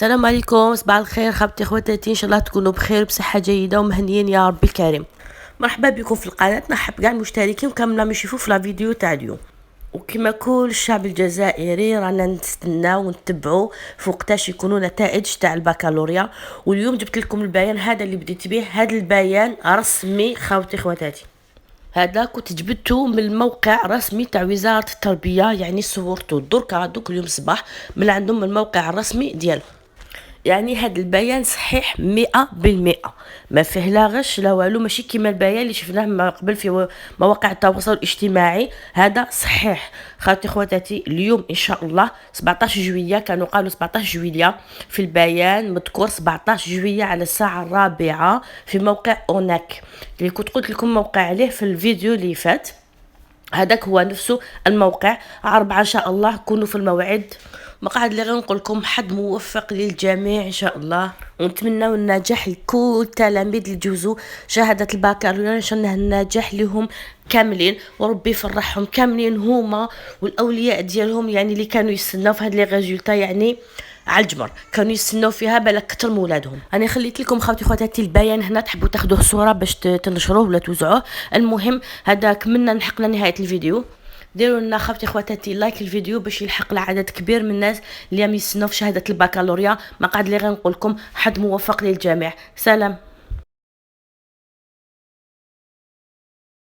السلام عليكم، صباح الخير خبتي خواتاتي، ان شاء الله تكونوا بخير بصحه جيده ومهنيين يا رب الكريم. مرحبا بكم في القناه، نرحب كاع المشتركين وكامل ما يشوفوا في لا فيديو تاع اليوم. وكما كل الشعب الجزائري رانا نستناو ونتبعوا وقتاش يكونوا نتائج تاع البكالوريا. واليوم جبت لكم البيان هذا اللي بديت به، هذا البيان رسمي خاوتي خواتاتي. هذا كنت جبته من الموقع الرسمي تاع وزاره التربيه، يعني صورته دركا دوك اليوم الصباح من عندهم من الموقع الرسمي ديالهم. يعني هذا البيان صحيح 100%، ما فيه لا غش لا والو، ماشي كيما البيان اللي شفناه من قبل في مواقع التواصل الاجتماعي. هذا صحيح خاوتي خواتاتي. اليوم ان شاء الله 17 جويلية، كانوا قالوا 17 جويلية في البيان، مذكور 17 جويلية على الساعة 4 في موقع اوناك اللي كنت قلت لكم موقع عليه في الفيديو اللي فات. هذاك هو نفسه الموقع. 4 ان شاء الله كونوا في الموعد. ما قاعد لي غير نقول لكم حد موفق للجميع ان شاء الله، ونتمنوا النجاح لكل التلاميذ اللي جوزوا شهاده البكالوريا، ان شاء الله النجاح لهم كاملين وربي يفرحهم كاملين هما والاولياء ديالهم، يعني اللي كانوا يستناو في هاد لي ريزولطا، يعني على الجمر كانوا يستناو فيها بالك كثر من ولادهم. انا خليت لكم خواتي خواتاتي البيان هنا، تحبوا تاخذوه صوره باش تنشروه ولا توزعوه. المهم هذا كملنا نحقنا نهايه الفيديو. ديروا لنا خواتي خواتاتي لايك الفيديو باش يلحق لعدد كبير من الناس اللي يستناو في شهاده البكالوريا. ما قعد لي غير نقول لكم حد موفق للجميع. سلام.